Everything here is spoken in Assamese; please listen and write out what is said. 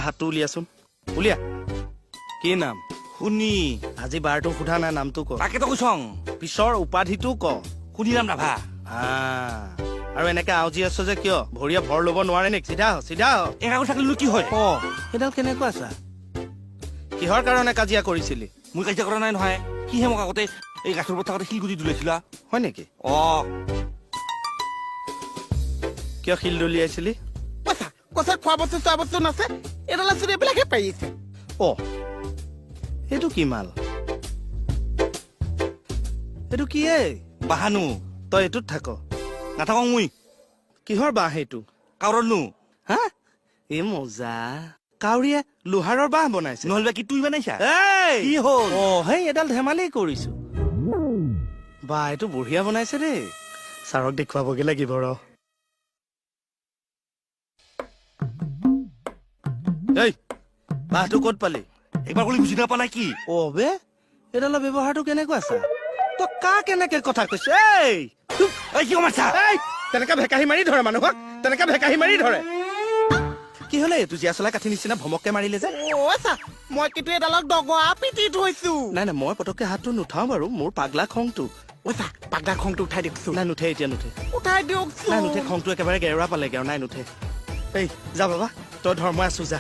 হাতটো উলিয়াচোন উলিয়া কি নাম শুনি আজি বাৰটো সোধা নাই নামটো ক তাকেতো কৈছং পিছৰ উপাধিটো ক শুনিলাম ৰাভা আৰু এনেকে আউজি আছ যে কিয় ভৰিয়া ভৰ ল'ব নোৱাৰে নেকি চিধা হ একা কৰি থাকিলে কি হয় সেইডাল কেনেকুৱা চা কিহৰ কাৰণে কাজিয়া কৰিছিলি মই কাজিয়া কৰা নাই নহয় কিহে মোক আগতে এই গাছৰ ওপৰত থাকোঁতে শিলগুটি দুলাইছিলা হয় নেকি কিয় শিল দলিয়াইছিলি কথা খোৱা বস্তু চোৱা বস্তু নাছে এডাল আচুৰি এইবিলাকে পাৰিছে এইটো কি মাল এইটো কি বাহানো তই এইটোত থাক নাথাকো মই কিহৰ বাঁহ এইটো কাউৰনো হা এই মজা কাউৰীয়ে লোহাৰৰ বাঁহ বনাইছে নহ'লে কি তুই বনাইছা কি কি হ'ল সেই এডাল ধেমালি কৰিছো বা এইটো বঢ়িয়া বনাইছে দেই ছাৰক দেখুৱাবগে লাগিব ৰ এই বাঁহটো ক'ত পালি একবাৰ বুলি বুজি নাপা নাই কি বে এডালৰ ব্যৱহাৰটো কেনেকুৱা চা তই কাক কেনেকে কথা কৈছ কি মাৰছা তেনেকা ভেকাহি মাৰি ধৰে মানুহক তেনেকা ভেকাহি মাৰি ধৰে কি হলে এইটো জীয়া চলাই কাঠি নিচিনা ভমককে মাৰিলে যে মই কিন্তু এডালক দগা পিটি থৈছো নাই মই পটককে হাতটো নুঠাও বাৰু মোৰ পাগলা খংটো পাগলা খংটো উঠাই দিয়কচোন নাই নুঠে এতিয়া নুঠে উঠাই দিয়কচোন নাই নুঠে খংটো একেবাৰে গেৰুৱা পালেগে আৰু নাই নুঠে এই যা বাবা তই ধৰ মই আছো যা